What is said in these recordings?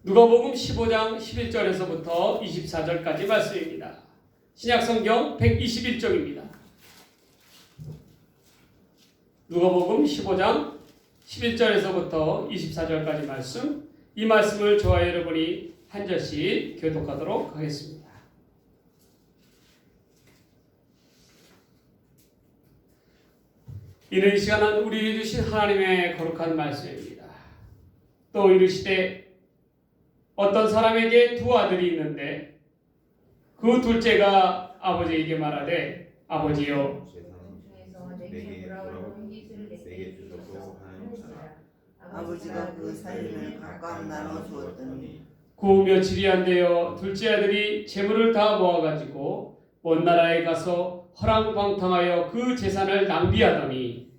누가복음 15장 11절에서부터 24절까지 말씀입니다. 신약성경 121쪽입니다. 누가복음 15장 11절에서부터 24절까지 말씀, 이 말씀을 저와 여러분이 한 절씩 교독하도록 하겠습니다. 이는 이 시간은 우리에게 주신 하나님의 거룩한 말씀입니다. 또 이르시되 어떤 사람에게 두 아들이 있는데 그 둘째가 아버지에게 말하되 아버지여 아버지가 그 살림을 각각 나눠 주었더니 그 며칠이 안 되어 둘째 아들이 재물을 다 모아가지고 먼 나라에 가서 허랑방탕하여 그 재산을 낭비하더니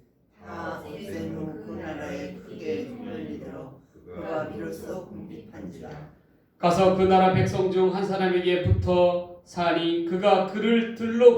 다 없앤 후 그 나라에 크게 흉년이 들어 그가 비로소 궁핍한지라. 가서 그 나라 백성 중 한 사람에게 붙어 사니 그가 그를 들러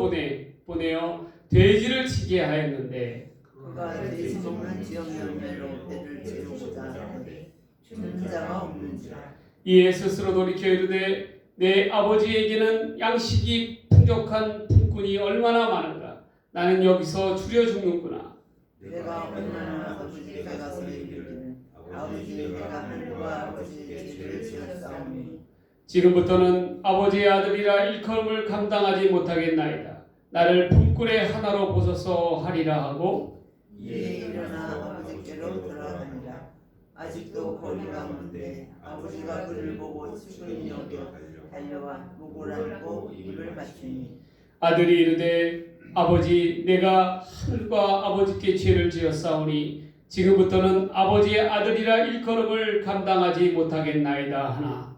보내어 돼지를 치게 하였는데 그가 돼지 먹는 지역 열매로 배를 채우고자 하는데 주는 자가 없는지라. 이에 스스로 돌이켜 이르되 내 아버지에게는 양식이 풍족한 품꾼이 얼마나 많은가. 나는 여기서 줄여 죽는구나. 내가 얼마나 아버지에게 가서 이르기를 아버지 내가 하늘과 아버지의 죄를 지었사오니 지금부터는 아버지의 아들이라 일컬음을 감당하지 못하겠나이다. 나를 품꾼의 하나로 보소서 하리라 하고 이에 일어나 아버지께로 돌아가니라. 아직도 거리가 먼데 아버지가 그를 보고 측은히 여겨 달려와 목을 안고 입을 맞추니 아들이 이르되 아버지 내가 하늘과 아버지께 죄를 지었사오니 지금부터는 아버지의 아들이라 일컬음을 감당하지 못하겠나이다 하나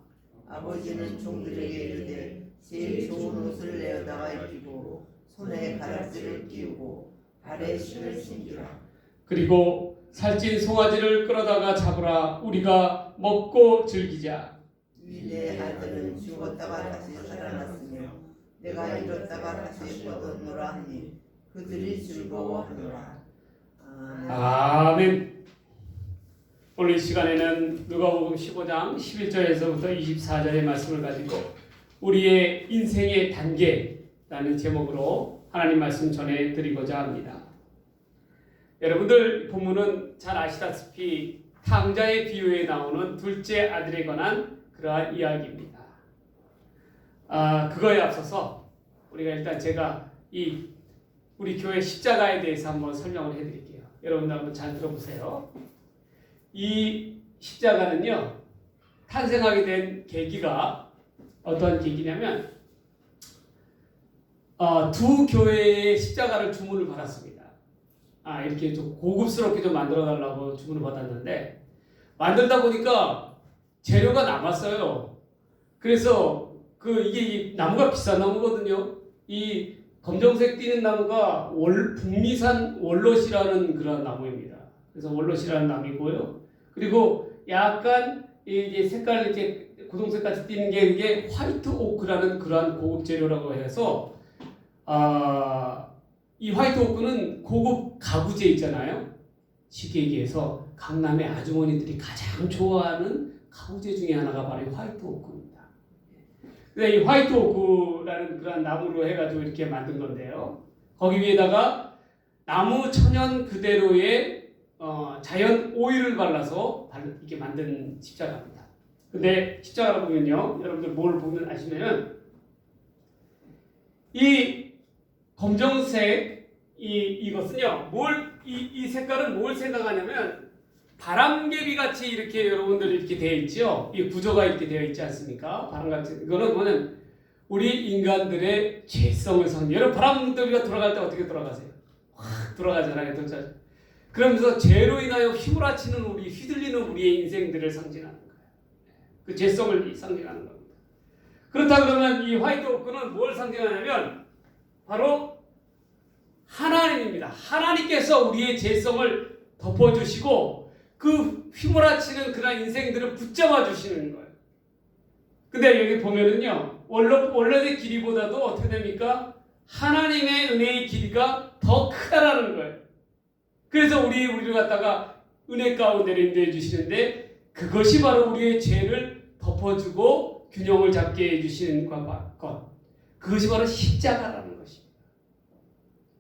아버지는 종들에게 이르되 제일 좋은 옷을 내어다가 입히고 손에 가락지를 끼우고 발에 신을 신기라. 그리고 살찐 송아지를 끌어다가 잡으라. 우리가 먹고 즐기자. 이 내 아들은 죽었다가 다시 살아났으며 내가 잃었다가 다시 얻었노라 하니 그들이 즐거워하노라. 아멘. 오늘 이 시간에는 누가복음 15장 11절에서부터 24절의 말씀을 가지고 우리의 인생의 단계라는 제목으로 하나님 말씀 전해드리고자 합니다. 여러분들 본문은 잘 아시다시피 탕자의 비유에 나오는 둘째 아들에 관한 그러한 이야기입니다. 그거에 앞서서 우리가 일단 제가 우리 교회 십자가에 대해서 한번 설명을 해드릴게요. 여러분들 한번 잘 들어보세요. 이 십자가는요, 탄생하게 된 계기가 어떤 계기냐면 두 교회의 십자가를 주문을 받았습니다. 이렇게 좀 고급스럽게 좀 만들어 달라고 주문을 받았는데 만들다 보니까 재료가 남았어요. 그래서 이게 나무가 비싼 나무거든요. 이 검정색 띠는 나무가 북미산 월롯이라는 그런 나무입니다. 그래서 월롯이라는 나무이고요. 그리고 약간 이제 색깔 이렇게 고동색같이 띠는 게 이게 화이트 오크라는 그러한 고급 재료라고 해서 이 화이트 오크는 고급 가구재 있잖아요. 쉽게 얘기해서 강남의 아주머니들이 가장 좋아하는 가구재 중에 하나가 바로 이 화이트 오크입니다. 근데 이 화이트 오크라는 그런 나무로 해가지고 이렇게 만든 건데요. 거기 위에다가 나무 천연 그대로의 자연 오일을 발라서 이렇게 만든 십자가입니다. 근데 십자가를 보면요, 여러분들 뭘 보면 아시면은 이 검정색 이것은요, 이 색깔은 뭘 생각하냐면 바람개비 같이 이렇게 여러분들 이렇게 되어 있죠. 이 구조가 이렇게 되어 있지 않습니까? 바람같이. 이거는 뭐냐면 우리 인간들의 죄성을 상징. 여러분 바람개비가 돌아갈 때 어떻게 돌아가세요? 확 돌아가잖아요. 그러면서 죄로 인하여 휘몰아치는 휘둘리는 우리의 인생들을 상징하는 거예요. 그 죄성을 상징하는 겁니다. 그렇다 그러면 이 화이트 오크는 뭘 상징하냐면 바로 하나님입니다. 하나님께서 우리의 죄성을 덮어주시고 그 휘몰아치는 그런 인생들을 붙잡아 주시는 거예요. 근데 여기 보면은요, 원래의 길이보다도 어떻게 됩니까? 하나님의 은혜의 길이가 더 크다라는 거예요. 그래서 우리를 갖다가 은혜 가운데 인도해 주시는데 그것이 바로 우리의 죄를 덮어주고 균형을 잡게 해주시는 것, 그것이 바로 십자가라는 것입니다.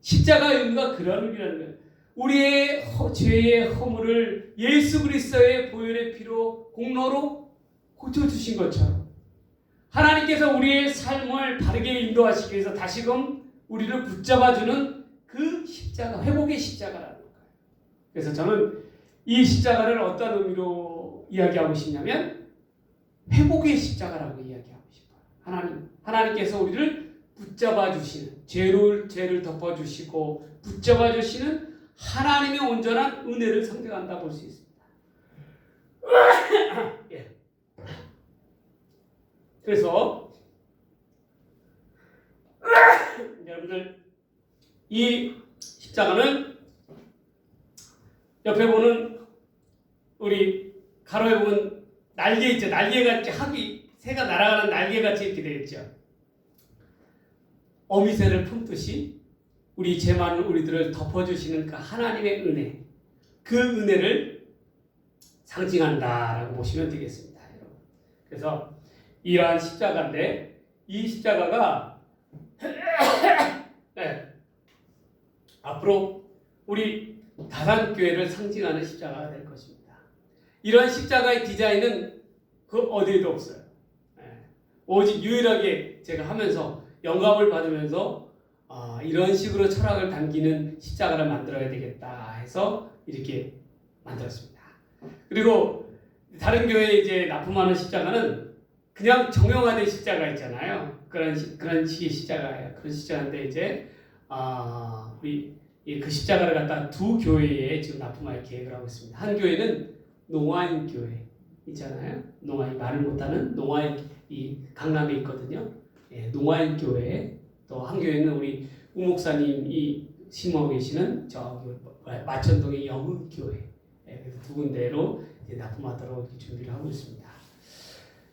십자가의 의미가 그런 의미라는 거예요. 우리의 죄의 허물을 예수 그리스도의 보혈의 피로 공로로 고쳐주신 것처럼 하나님께서 우리의 삶을 바르게 인도하시기 위해서 다시금 우리를 붙잡아주는 그 십자가, 회복의 십자가라는 거예요. 그래서 저는 이 십자가를 어떤 의미로 이야기하고 싶냐면 회복의 십자가라고 이야기하고 싶어요. 하나님께서 우리를 붙잡아 주시는, 죄를 덮어 주시고 붙잡아 주시는 하나님의 온전한 은혜를 상징한다 볼 수 있습니다. 예. 그래서 여러분들 이 십자가는 옆에 보는 우리 가로에 보면 날개 있죠. 날개같이 새가 날아가는 날개같이 이렇게 되어 있죠. 어미새를 품듯이 우리 죄 많은 우리들을 덮어주시는 그 하나님의 은혜, 그 은혜를 상징한다라고 보시면 되겠습니다. 여러분. 그래서 이러한 십자가인데 이 십자가가 네, 앞으로 우리 다산교회를 상징하는 십자가가 될 것입니다. 이런 십자가의 디자인은 그 어디에도 없어요. 네. 오직 유일하게 제가 하면서 영감을 받으면서 이런 식으로 철학을 담기는 십자가를 만들어야 되겠다 해서 이렇게 만들었습니다. 그리고 다른 교회에 이제 납품하는 십자가는 그냥 정형화된 십자가 있잖아요. 그런 식의 십자가예요. 그런 십자가인데 이제 우리 그 십자가를 갖다 두 교회에 지금 납품할 계획을 하고 있습니다. 한 교회는 농아인 교회 있잖아요. 농아인, 말을 못하는 농아인, 이 강남에 있거든요. 예, 농아인 교회. 또 한 교회는 우리 우 목사님이 심어하고 계시는 저기 마천동의 영흥 교회. 예, 그래서 두 군데로 이제 납품하도록 이렇게 준비를 하고 있습니다.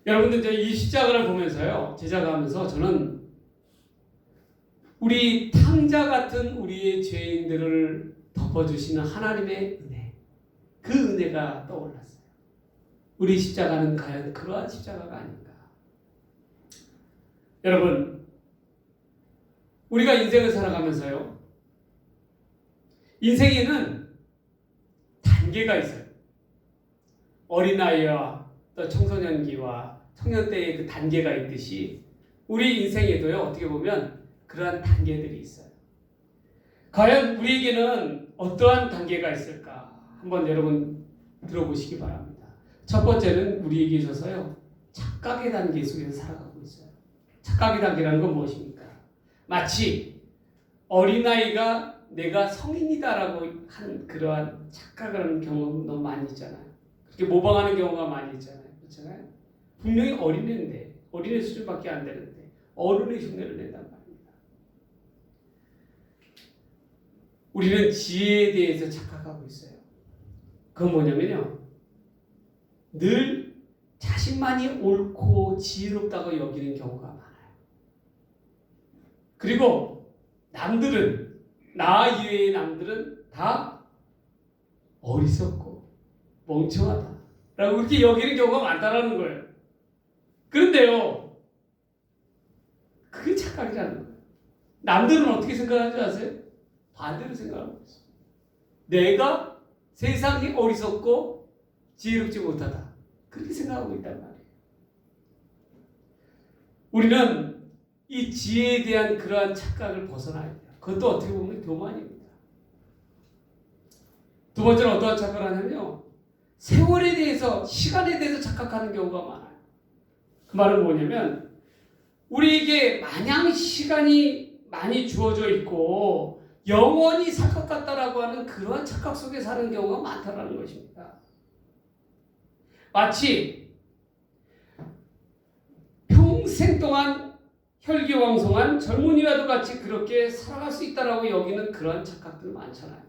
여러분들 이제 이 십자가를 보면서요, 제작하면서 저는 우리 탕자 같은 우리의 죄인들을 덮어주시는 하나님의 은혜, 그 은혜가 떠올랐어요. 우리 십자가는 과연 그러한 십자가가 아닌가? 여러분, 우리가 인생을 살아가면서요, 인생에는 단계가 있어요. 어린아이와 또 청소년기와 청년 때의 그 단계가 있듯이 우리 인생에도요, 어떻게 보면 그러한 단계들이 있어요. 과연 우리에게는 어떠한 단계가 있을까? 한번 여러분 들어보시기 바랍니다. 첫 번째는 우리에게 있어서요, 착각의 단계 속에서 살아가고 있어요. 착각의 단계라는 건 무엇입니까? 마치 어린아이가 내가 성인이다라고 한 그러한 착각을 하는 경우가 너무 많이 있잖아요. 그렇게 모방하는 경우가 많이 있잖아요. 그렇잖아요. 분명히 어린애인데, 어린애 수준밖에 안 되는데 어른의 흉내를 낸단 말입니다. 우리는 지혜에 대해서 착각하고 있어요. 그건 뭐냐면요, 늘 자신만이 옳고 지혜롭다고 여기는 경우가 많아요. 그리고 남들은, 나 이외의 남들은 다 어리석고 멍청하다 라고 그렇게 여기는 경우가 많다라는 거예요. 그런데요, 그게 착각이라는 거예요. 남들은 어떻게 생각하는지 아세요? 반대로 생각하고 있어요. 내가 세상이 어리석고 지혜롭지 못하다, 그렇게 생각하고 있단 말이에요. 우리는 이 지혜에 대한 그러한 착각을 벗어나야 돼요. 그것도 어떻게 보면 교만입니다. 두 번째는 어떠한 착각을 하냐면요, 세월에 대해서, 시간에 대해서 착각하는 경우가 많아요. 그 말은 뭐냐면, 우리에게 마냥 시간이 많이 주어져 있고 영원히 살 것 같다라고 하는 그러한 착각 속에 사는 경우가 많다라는 것입니다. 마치 평생 동안 혈기왕성한 젊은이와도 같이 그렇게 살아갈 수 있다라고 여기는 그러한 착각들 많잖아요.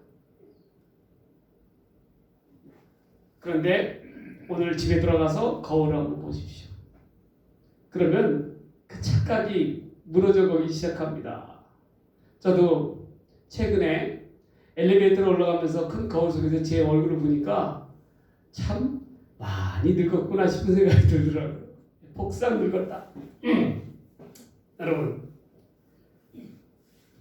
그런데 오늘 집에 들어가서 거울을 한번 보십시오. 그러면 그 착각이 무너져 가기 시작합니다. 저도 최근에 엘리베이터로 올라가면서 큰 거울 속에서 제 얼굴을 보니까 참 많이 늙었구나 싶은 생각이 들더라고요. 복상 늙었다. 여러분,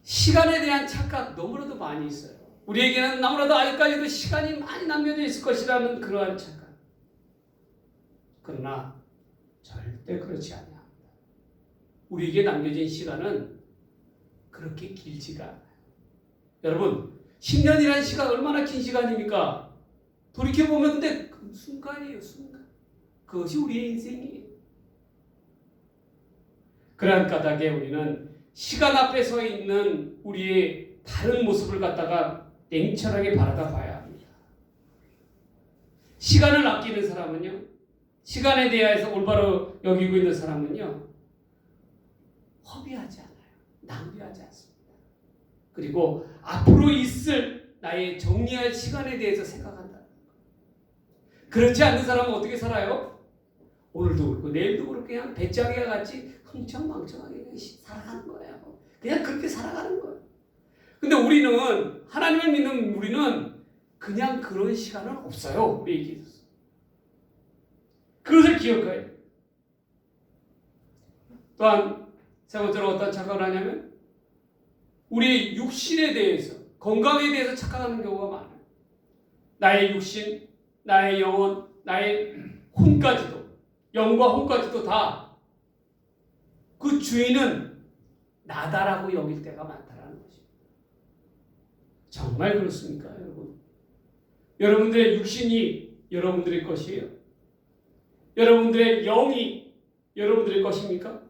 시간에 대한 착각 너무나도 많이 있어요. 우리에게는 너무나도 아직까지도 시간이 많이 남겨져 있을 것이라는 그러한 착각. 그러나 절대 그렇지 않아요. 우리에게 남겨진 시간은 그렇게 길지가 않아요. 여러분, 10년이라는 시간 얼마나 긴 시간입니까? 돌이켜보면 근데 그 순간이에요, 순간. 그것이 우리의 인생이에요. 그러한 까닭에 우리는 시간 앞에 서 있는 우리의 다른 모습을 갖다가 냉철하게 바라다 봐야 합니다. 시간을 아끼는 사람은요, 시간에 대해서 올바로 여기고 있는 사람은요, 허비하지 않아요. 낭비하지 않습니다. 그리고 앞으로 있을 나의 정리할 시간에 대해서 생각한다. 그렇지 않는 사람은 어떻게 살아요? 오늘도 그렇고 내일도 그렇고 그냥 배짱이와 같이 흥청망청하게 그냥 살아가는 거예요. 그냥 그렇게 살아가는 거예요. 근데 우리는, 하나님을 믿는 우리는 그냥 그런 시간은 없어요. 우리에게 있어서. 그것을 기억해요. 또한 세 번째로 어떤 착각을 하냐면 우리 육신에 대해서, 건강에 대해서 착각하는 경우가 많아요. 나의 육신, 나의 영혼, 나의 혼까지도, 영과 혼까지도 다 그 주인은 나다라고 여길 때가 많다라는 것입니다. 정말 그렇습니까, 여러분? 여러분들의 육신이 여러분들의 것이에요? 여러분들의 영이 여러분들의 것입니까?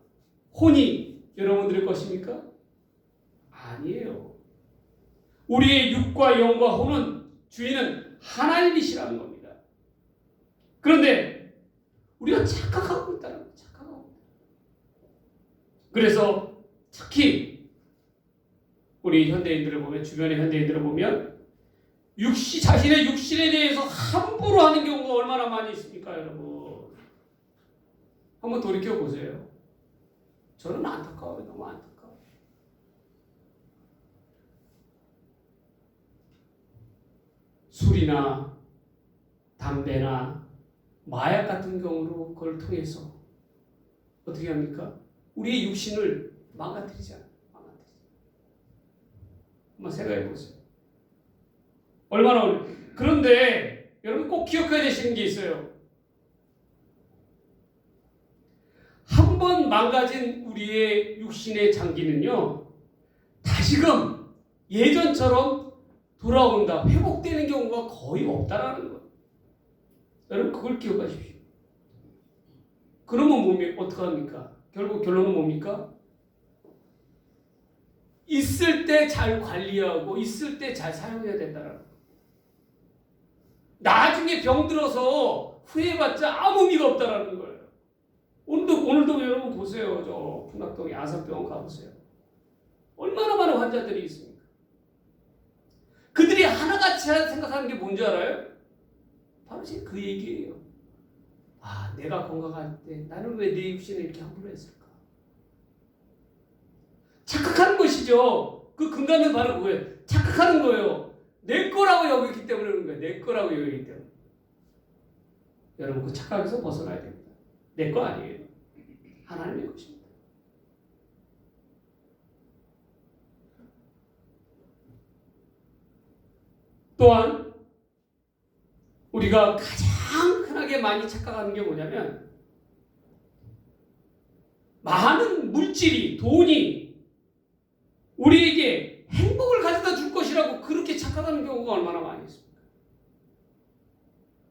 혼이 여러분들의 것입니까? 아니에요. 우리의 육과 영과 혼은 주인은 하나님이시라는 겁니다. 그런데 우리가 착각하고 있다는 거예요. 착각하고 있다. 그래서 특히 우리 현대인들을 보면, 주변의 현대인들을 보면 자신의 육신에 대해서 함부로 하는 경우가 얼마나 많이 있습니까, 여러분? 한번 돌이켜 보세요. 저는 안타까워요. 너무 안타까워요. 술이나 담배나 마약 같은 경우로 그걸 통해서 어떻게 합니까? 우리의 육신을 망가뜨리잖아요. 한번 생각해 보세요. 얼마나 그런데 여러분 꼭 기억해야 되시는 게 있어요. 한 번 망가진 우리의 육신의 장기는요, 다시금 예전처럼 돌아온다, 회복되는 경우가 거의 없다라는 거예요. 여러분 그걸 기억하십시오. 그러면 어떻게 합니까? 결국 결론은 뭡니까? 있을 때 잘 관리하고 있을 때 잘 사용해야 된다라는 거예요. 나중에 병들어서 후회해봤자 아무 의미가 없다라는 거예요. 오늘도 여러분 보세요. 저 풍락동에 아산병원 가보세요. 얼마나 많은 환자들이 있습니까? 그들이 하나같이 생각하는 게 뭔지 알아요? 바로 지금 그 얘기예요. 아, 내가 건강할 때 나는 왜 내 육신을 이렇게 함부로 했을까? 착각하는 것이죠. 그 근간은 바로 그거예요. 착각하는 거예요. 내 거라고 여기기 때문에 그런 거예요. 내 거라고 여기기 때문에. 여러분 그 착각에서 벗어나야 됩니다. 내 거 아니에요. 하나님의 것입니다. 또한 우리가 가장 흔하게 많이 착각하는 게 뭐냐면 많은 물질이, 돈이 우리에게 행복을 가져다 줄 것이라고 그렇게 착각하는 경우가 얼마나 많이 있습니까?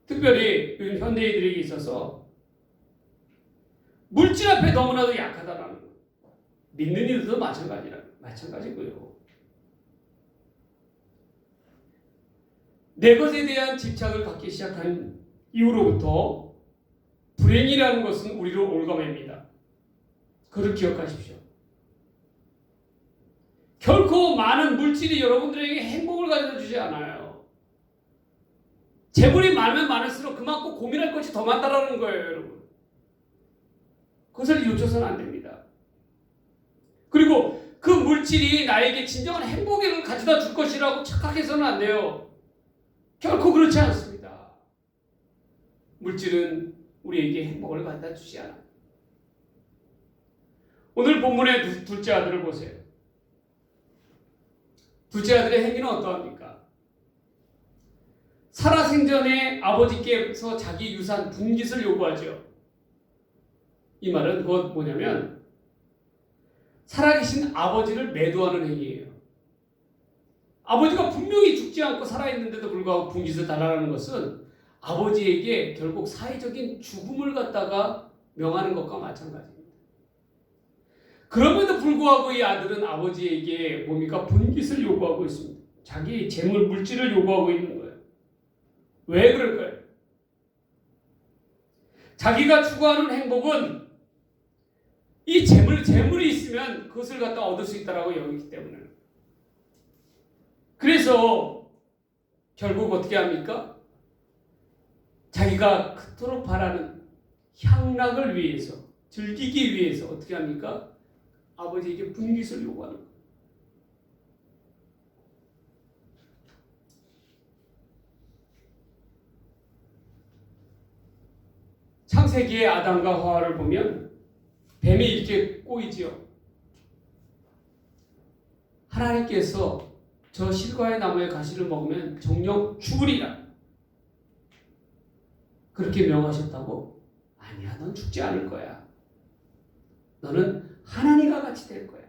특별히 요즘 현대인들에게 있어서 물질 앞에 너무나도 약하다라는 거예요. 믿는 이들도 마찬가지고요. 내 것에 대한 집착을 갖기 시작한 이후로부터 불행이라는 것은 우리를 올가맵니다. 그걸 기억하십시오. 결코 많은 물질이 여러분들에게 행복을 가져다 주지 않아요. 재물이 많으면 많을수록 그만큼 고민할 것이 더 많다라는 거예요, 여러분. 그것을 놓쳐서는 안 됩니다. 그리고 그 물질이 나에게 진정한 행복을 가져다 줄 것이라고 착각해서는 안 돼요. 결코 그렇지 않습니다. 물질은 우리에게 행복을 갖다 주지 않아요. 오늘 본문의 둘째 아들을 보세요. 둘째 아들의 행위는 어떠합니까? 살아생전에 아버지께서 자기 유산 분깃을 요구하죠. 이 말은 그것 뭐냐면 살아계신 아버지를 매도하는 행위예요. 아버지가 분명히 죽지 않고 살아있는데도 불구하고 분깃을 달라는 것은 아버지에게 결국 사회적인 죽음을 갖다가 명하는 것과 마찬가지입니다. 그럼에도 불구하고 이 아들은 아버지에게 뭡니까? 분깃을 요구하고 있습니다. 자기 재물, 물질을 요구하고 있는 거예요. 왜 그럴까요? 자기가 추구하는 행복은 이 재물이 있으면 그것을 갖다 얻을 수 있다라고 여기기 때문에. 그래서 결국 어떻게 합니까? 자기가 그토록 바라는 향락을 위해서, 즐기기 위해서 어떻게 합니까? 아버지에게 분깃을 요구하는 거예요. 창세기의 아담과 하와를 보면 뱀이 이렇게 꼬이지요. 하나님께서 저 실과의 나무의 가시를 먹으면 정령 죽으리라. 그렇게 명하셨다고? 아니야, 넌 죽지 않을 거야. 너는 하나님과 같이 될 거야.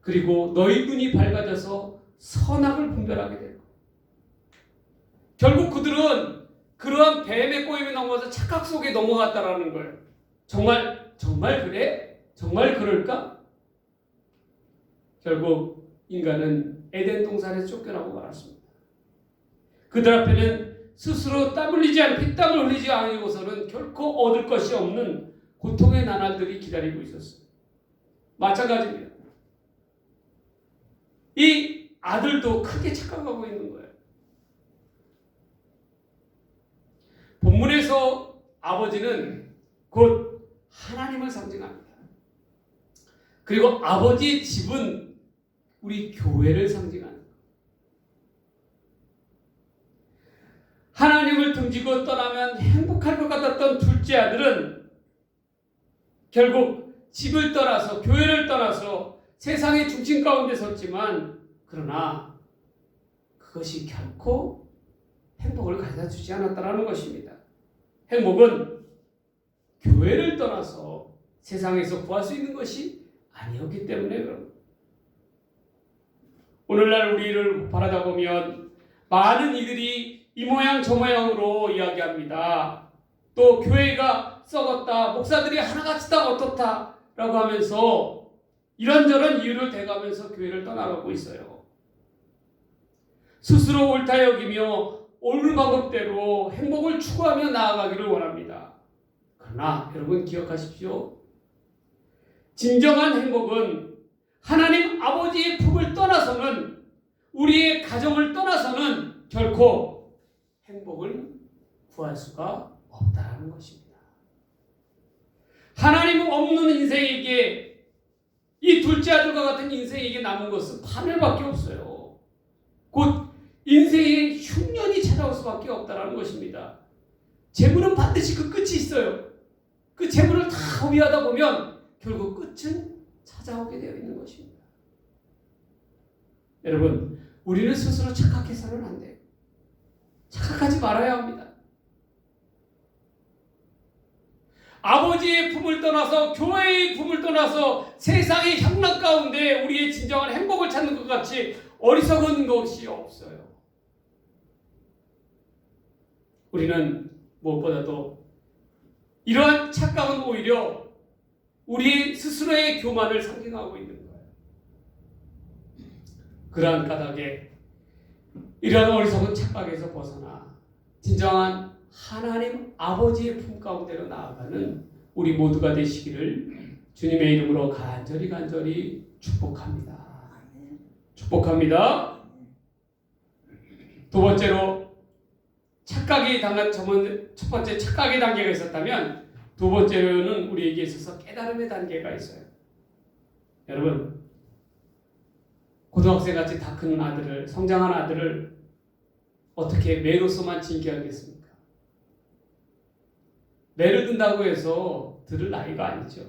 그리고 너희 눈이 밝아져서 선악을 분별하게 될 거야. 결국 그들은 그러한 뱀의 꼬임에 넘어서 착각 속에 넘어갔다라는 거예요. 정말 그래? 정말 그럴까? 결국 인간은 에덴 동산에서 쫓겨나고 말았습니다. 그들 앞에는 스스로 피땀을 흘리지 않고서는 결코 얻을 것이 없는 고통의 나날들이 기다리고 있었어요. 마찬가지입니다. 이 아들도 크게 착각하고 있는 거예요. 본문에서 아버지는 곧 하나님을 상징합니다. 그리고 아버지의 집은 우리 교회를 상징합니다. 하나님을 등지고 떠나면 행복할 것 같았던 둘째 아들은 결국 집을 떠나서 교회를 떠나서 세상의 중심 가운데 섰지만 그러나 그것이 결코 행복을 가져다 주지 않았다는 것입니다. 행복은 교회를 떠나서 세상에서 구할 수 있는 것이 아니었기 때문에 그럽니다. 오늘날 우리를 바라다보면 많은 이들이 이 모양 저 모양으로 이야기합니다. 또 교회가 썩었다, 목사들이 하나같이 다 어떻다 라고 하면서 이런저런 이유를 대가면서 교회를 떠나가고 있어요. 스스로 옳다 여기며 옳은 방법대로 행복을 추구하며 나아가기를 원합니다. 그러나 여러분 기억하십시오. 진정한 행복은 하나님 아버지의 품을 떠나서는, 우리의 가정을 떠나서는 결코 행복을 구할 수가 없다는 것입니다. 하나님 없는 인생에게, 이 둘째 아들과 같은 인생에게 남은 것은 파멸밖에 없어요. 곧 인생의 흉년이 찾아올 수밖에 없다는 것입니다. 재물은 반드시 그 끝이 있어요. 그 재물을 다 허비하다 보면 결국 끝은 찾아오게 되어 있는 것입니다. 여러분, 우리는 스스로 착각해서는 안 돼요. 착각하지 말아야 합니다. 아버지의 품을 떠나서, 교회의 품을 떠나서 세상의 향락 가운데 우리의 진정한 행복을 찾는 것 같이 어리석은 것이 없어요. 우리는 무엇보다도 이러한 착각은 오히려 우리 스스로의 교만을 상징하고 있는 거예요. 그러한 까닭에 이러한 어리석은 착각에서 벗어나 진정한 하나님 아버지의 품 가운데로 나아가는 우리 모두가 되시기를 주님의 이름으로 간절히 축복합니다. 축복합니다. 두 번째로 착각이 당한 첫 번째 착각의 단계가 있었다면 두 번째로는 우리에게 있어서 깨달음의 단계가 있어요. 여러분, 고등학생같이 다 큰 아들을, 성장한 아들을 어떻게 매로서만 징계하겠습니까? 매를 든다고 해서 들을 나이가 아니죠.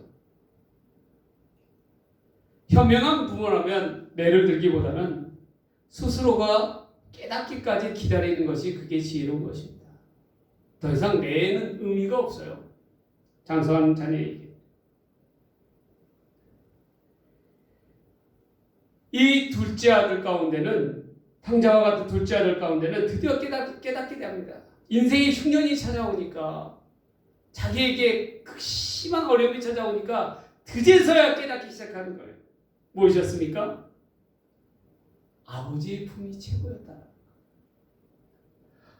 현명한 부모라면 매를 들기보다는 스스로가 깨닫기까지 기다리는 것이 그게 지혜로운 것입니다. 더 이상 매는 의미가 없어요. 장성한 자녀에게. 이 둘째 아들 가운데는, 탕자와 같은 둘째 아들 가운데는 드디어 깨닫게 됩니다. 인생의 흉년이 찾아오니까, 자기에게 극심한 어려움이 찾아오니까 그제서야 깨닫기 시작하는 거예요. 무엇이었습니까? 아버지의 품이 최고였다.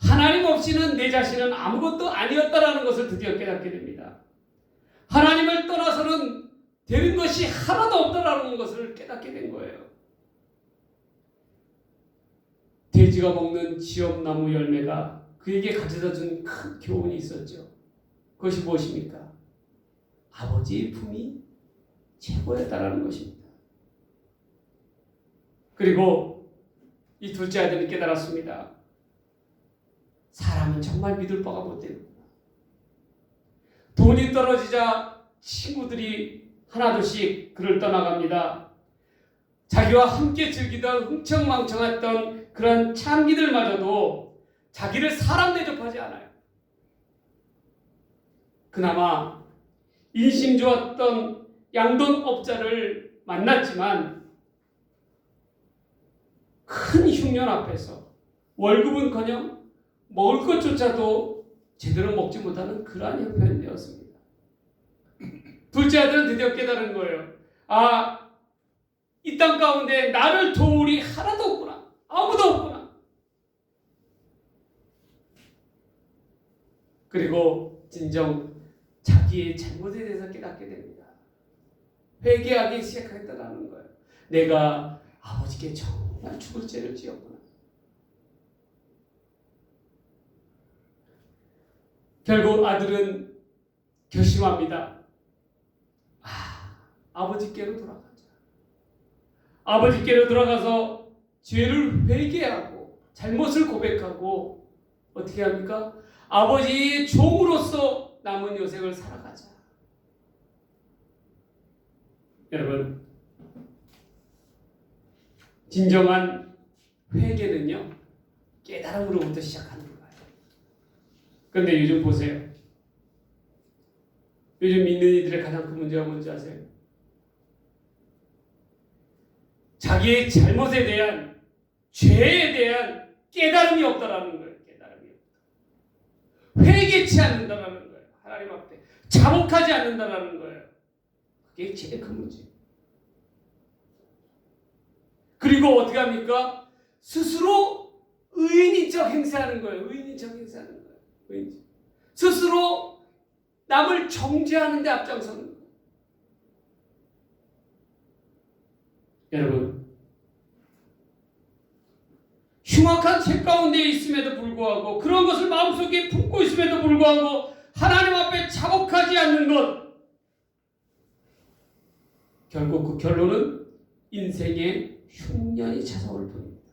하나님 없이는 내 자신은 아무것도 아니었다라는 것을 드디어 깨닫게 됩니다. 하나님을 떠나서는 되는 것이 하나도 없다라는 것을 깨닫게 된 거예요. 돼지가 먹는 지엄나무 열매가 그에게 가져다 준 큰 교훈이 있었죠. 그것이 무엇입니까? 아버지의 품이 최고였다라는 것입니다. 그리고 이 둘째 아들이 깨달았습니다. 사람은 정말 믿을 바가 못 되는구나. 돈이 떨어지자 친구들이 하나둘씩 그를 떠나갑니다. 자기와 함께 즐기던 흥청망청했던 그런 창기들마저도 자기를 사람 대접하지 않아요. 그나마 인심 좋았던 양돈업자를 만났지만 큰 흉년 앞에서 월급은커녕 먹을 것조차도 제대로 먹지 못하는 그러한 형편이 되었습니다. 둘째 아들은 드디어 깨달은 거예요. 아, 이 땅 가운데 나를 도울이 하나도 없구나. 아무도 없구나. 그리고 진정 자기의 잘못에 대해서 깨닫게 됩니다. 회개하기 시작했다는 거예요. 내가 아버지께 정말 죽을 죄를 지었구나. 결국 아들은 결심합니다. 아버지께로 돌아가자. 아버지께로 돌아가서 죄를 회개하고 잘못을 고백하고 어떻게 합니까? 아버지의 종으로서 남은 요생을 살아가자. 여러분, 진정한 회개는요, 깨달음으로부터 시작하는 거예요. 그런데 요즘 보세요. 요즘 믿는 이들의 가장 큰 문제가 뭔지 아세요? 자기의 잘못에 대한, 죄에 대한 깨달음이 없다라는 거예요. 깨달음이 없다. 회개치 않는다라는 거예요. 하나님 앞에 자복하지 않는다라는 거예요. 그게 제일 큰 문제. 그리고 어떻게 합니까? 스스로 의인인 척 행세하는 거예요. 의인인 척 행세하는 거예요. 의인인 척. 스스로 남을 정죄하는 데 앞장서는 거예요. 여러분, 흉악한 죄 가운데 있음에도 불구하고, 그런 것을 마음속에 품고 있음에도 불구하고 하나님 앞에 자복하지 않는 것, 결국 그 결론은 인생의 흉년이 찾아올 뿐입니다.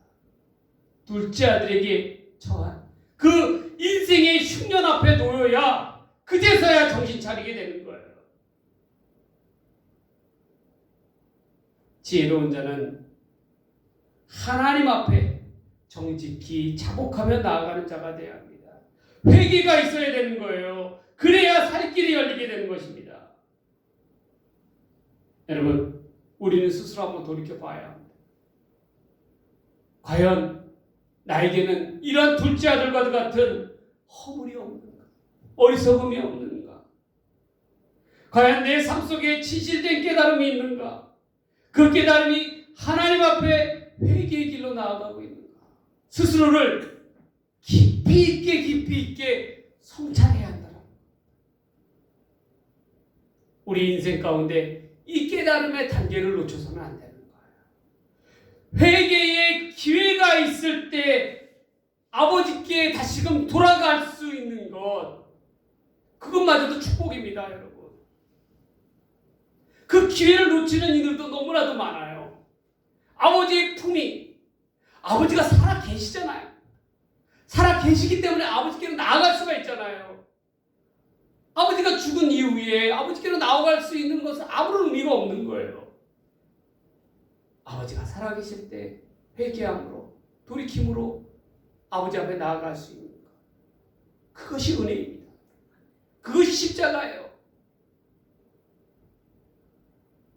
둘째 아들에게 처한 그 인생의 흉년 앞에 놓여야 그제서야 정신 차리게 되는 거예요. 지혜로운 자는 하나님 앞에 정직히 자복하며 나아가는 자가 되어야 합니다. 회개가 있어야 되는 거예요. 그래야 살 길이 열리게 되는 것입니다. 여러분, 우리는 스스로 한번 돌이켜 봐야 합니다. 과연 나에게는 이런 둘째 아들과 같은 허물이 없는가? 어리석음이 없는가? 과연 내 삶 속에 진실된 깨달음이 있는가? 그 깨달음이 하나님 앞에 회개의 길로 나아가고 있는가? 스스로를 깊이 있게 성찰해야 한다. 우리 인생 가운데 이 깨달음의 단계를 놓쳐서는 안 되는 거예요. 회개의 기회가 있을 때 아버지께 다시금 돌아갈 수 있는 것, 그것마저도 축복입니다, 여러분. 그 기회를 놓치는 이들도 너무나도 많아요. 아버지의 품이, 아버지가 살아 계시잖아요. 살아 계시기 때문에 아버지께로 나아갈 수가 있잖아요. 아버지가 죽은 이후에 아버지께로 나아갈 수 있는 것은 아무런 의미가 없는 거예요. 아버지가 살아계실 때 회개함으로 돌이킴으로 아버지 앞에 나아갈 수 있는 것. 그것이 은혜입니다. 그것이 십자가예요.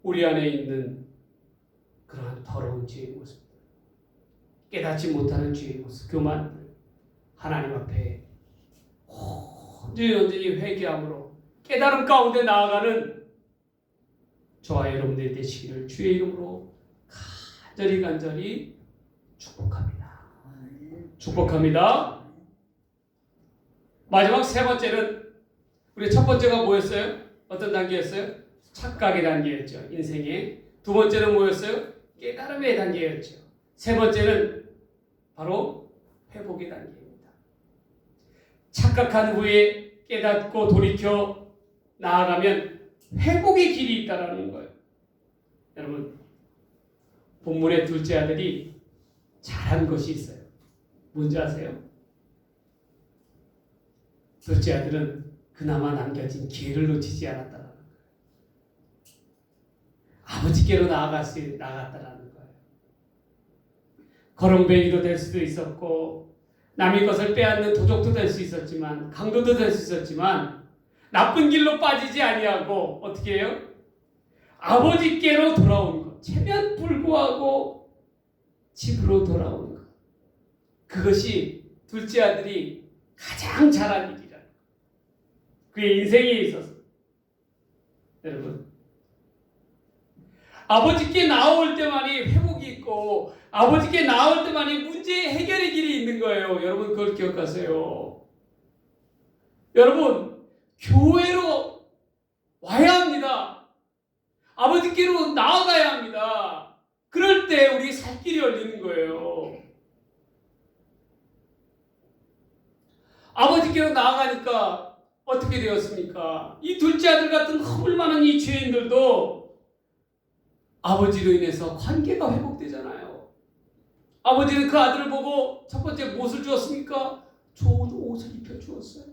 우리 안에 있는 그러한 더러운 죄의 모습, 깨닫지 못하는 죄의 모습, 교만들 하나님 앞에 온전히 회개함으로 깨달음 가운데 나아가는 저와 여러분들이 되시기를 주의 이름으로 간절히 축복합니다. 축복합니다. 마지막 세 번째는 우리 첫 번째가 뭐였어요? 어떤 단계였어요? 착각의 단계였죠. 인생의. 두 번째는 뭐였어요? 깨달음의 단계였죠. 세 번째는 바로 회복의 단계입니다. 착각한 후에 깨닫고 돌이켜 나아가면 회복의 길이 있다라는 거예요. 여러분, 본문의 둘째 아들이 잘한 것이 있어요. 뭔지 아세요? 둘째 아들은 그나마 남겨진 기회를 놓치지 않았다라는 거예요. 아버지께로 나아갔다라는 거예요. 거렁뱅이도 될 수도 있었고 남의 것을 빼앗는 도적도 될 수 있었지만 강도도 될 수 있었지만 나쁜 길로 빠지지 아니하고 어떻게 해요? 아버지께로 돌아온 것. 체면 불구하고 집으로 돌아오는 것. 그것이 둘째 아들이 가장 잘한 일이라는 거예요. 그의 인생에 있어서. 여러분, 아버지께 나올 때만이 회복이 있고 아버지께 나올 때만이 문제 해결의 길이 있는 거예요. 여러분, 그걸 기억하세요. 여러분, 교회로 와야 합니다. 아버지께로 나아가야 합니다. 그럴 때 우리 살 길이 열리는 거예요. 아버지께로 나아가니까 어떻게 되었습니까? 이 둘째 아들 같은 허물 많은 이 죄인들도 아버지로 인해서 관계가 회복되잖아요. 아버지는 그 아들을 보고 첫 번째 무엇을 주었습니까? 좋은 옷을 입혀주었어요.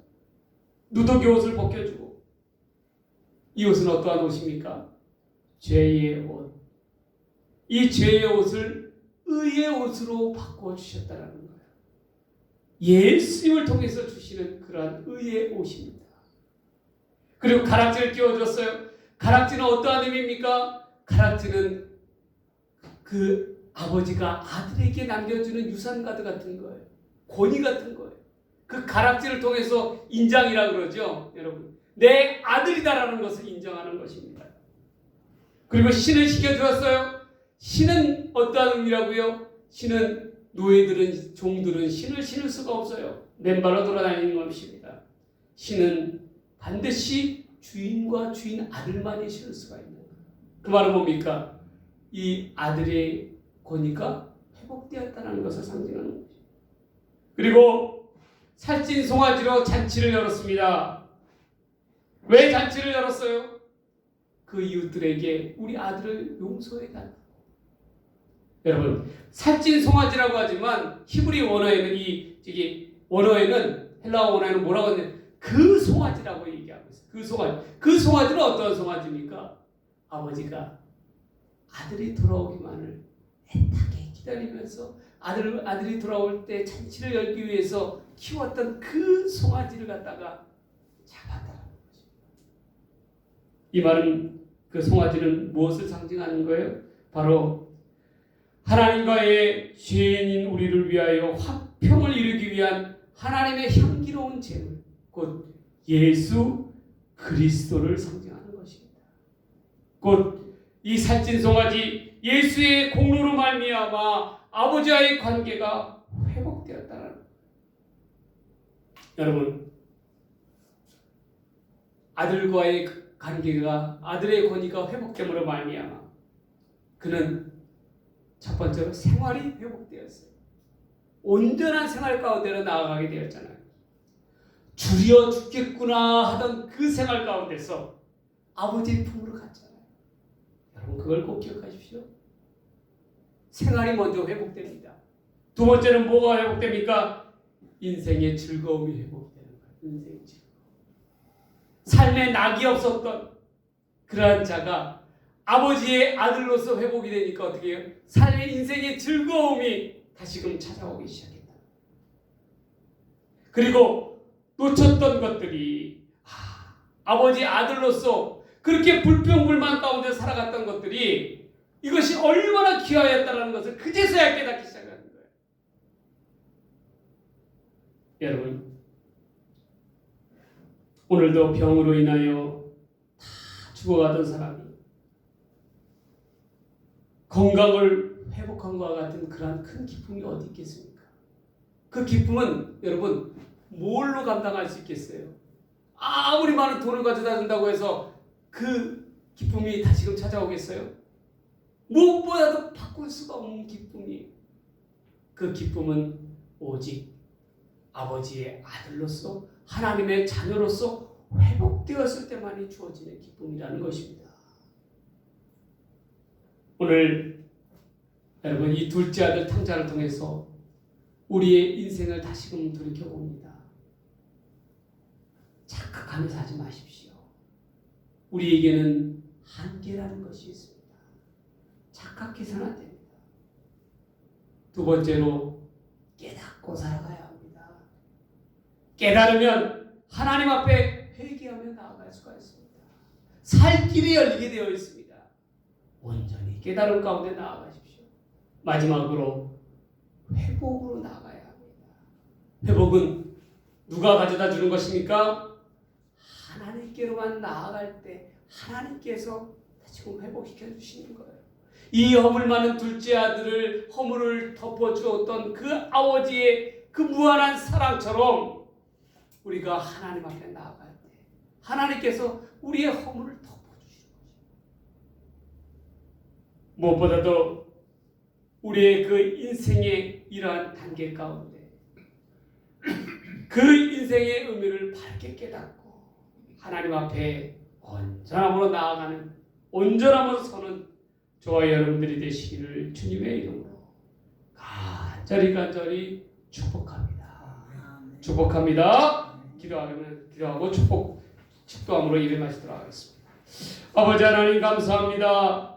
누더기 옷을 벗겨주고. 이 옷은 어떠한 옷입니까? 죄의 옷. 이 죄의 옷을 의의 옷으로 바꿔주셨다는 거예요. 예수님을 통해서 주시는 그러한 의의 옷입니다. 그리고 가락지를 끼워줬어요. 가락지는 어떠한 의미입니까? 가락지는 그 아버지가 아들에게 남겨주는 유산카드 같은 거예요. 권위 같은 거예요. 그 가락지를 통해서 인장이라 그러죠. 여러분, 내 아들이다라는 것을 인정하는 것입니다. 그리고 신을 시켜주었어요. 신은 어떠한 의미라고요? 신은 노예들은, 종들은 신을 신을 수가 없어요. 맨발로 돌아다니는 것입니다. 신은 반드시 주인과 주인 아들만이 신을 수가 있는 거예요. 그 말은 뭡니까? 이 아들의 권위가 회복되었다는 것을 상징하는 거죠. 그리고 살찐 송아지로 잔치를 열었습니다. 왜 잔치를 열었어요? 그 이웃들에게 우리 아들을 용서해달라. 여러분, 살찐 송아지라고 하지만 히브리 원어에는 원어에는 헬라어 원어에는 뭐라고 하냐면 그 송아지라고 얘기하고 있어요. 그 송아지. 그 송아지는 어떤 송아지입니까? 아버지가 아들이 돌아오기만을 애타게 기다리면서 아들이 돌아올 때 잔치를 열기 위해서 키웠던 그 송아지를 갖다가 잡았다는 거죠. 이 말은 그 송아지는 무엇을 상징하는 거예요? 바로 하나님과의 죄인인 우리를 위하여 화평을 이루기 위한 하나님의 향기로운 제물, 곧 예수 그리스도를 상징하는 것입니다. 곧 이 살찐 송아지 예수의 공로로 말미암아 아버지와의 관계가 회복되었다는 거예요. 여러분, 아들과의 관계가, 아들의 권위가 회복됨으로 말미암아 그는 첫 번째로 생활이 회복되었어요. 온전한 생활 가운데로 나아가게 되었잖아요. 줄여 죽겠구나 하던 그 생활 가운데서 아버지의 품으로 갔잖아요. 여러분, 그걸 꼭 기억하십시오. 생활이 먼저 회복됩니다. 두 번째는 뭐가 회복됩니까? 인생의 즐거움이 회복되는 거예요. 인생의 즐거움. 삶에 낙이 없었던 그러한 자가 아버지의 아들로서 회복이 되니까 어떻게 해요? 삶의 인생의 즐거움이 다시금 찾아오기 시작했다. 그리고 놓쳤던 것들이 아버지 아들로서 그렇게 불평불만 가운데 살아갔던 것들이 이것이 얼마나 귀하였다는 것을 그제서야 깨닫기 시작하는 거예요. 여러분, 오늘도 병으로 인하여 다 죽어가던 사람이 건강을 회복한 것과 같은 그러한 큰 기쁨이 어디 있겠습니까? 그 기쁨은 여러분 뭘로 감당할 수 있겠어요? 아무리 많은 돈을 가져다 준다고 해서 그 기쁨이 다시금 찾아오겠어요? 무엇보다도 바꿀 수가 없는 기쁨이, 그 기쁨은 오직 아버지의 아들로서 하나님의 자녀로서 회복되었을 때만이 주어지는 기쁨이라는 것입니다. 오늘 여러분 이 둘째 아들 탕자를 통해서 우리의 인생을 다시금 돌이켜봅니다. 착각하면서 하지 마십시오. 우리에게는 한계라는 것이 있습니다. 착각해서는 안 됩니다. 두 번째로 깨닫고 살아가야 합니다. 깨달으면 하나님 앞에 회개하며 나아갈 수가 있습니다. 살 길이 열리게 되어 있습니다. 온전히 깨달음 가운데 나아가십시오. 마지막으로 회복으로 나아가야 합니다. 회복은 누가 가져다 주는 것입니까? 하나님께로만 나아갈 때 하나님께서 지금 회복시켜 주시는 거예요. 이 허물 많은 둘째 아들을 허물을 덮어주었던 그 아버지의 그 무한한 사랑처럼 우리가 하나님 앞에 나아갈 때 하나님께서 우리의 허물을 덮어주시는 거죠. 무엇보다도 우리의 그 인생의 이러한 단계 가운데 그 인생의 의미를 밝게 깨닫고 하나님 앞에 온전함으로 나아가는, 온전함으로 서는 저와 여러분들이 되시기를 주님의 이름으로 간절히 축복합니다. 축복합니다. 기도하고 축도함으로 예배 마치도록 하겠습니다. 아버지 하나님 감사합니다.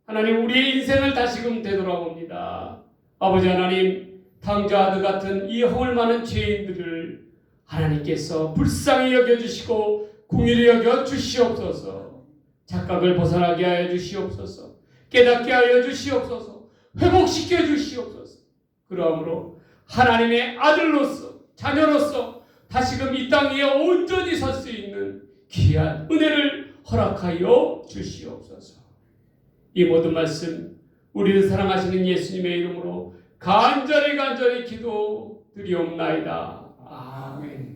하나님 우리의 인생을 다시금 되돌아봅니다. 아버지 하나님 탕자 아들 같은 이 허물 많은 죄인들을 하나님께서 불쌍히 여겨주시고 공의를 여겨 주시옵소서. 착각을 벗어나게 하여 주시옵소서. 깨닫게 하여 주시옵소서. 회복시켜 주시옵소서. 그러므로 하나님의 아들로서 자녀로서 다시금 이 땅 위에 온전히 설 수 있는 귀한 은혜를 허락하여 주시옵소서. 이 모든 말씀 우리를 사랑하시는 예수님의 이름으로 간절히 기도드리옵나이다. 아멘.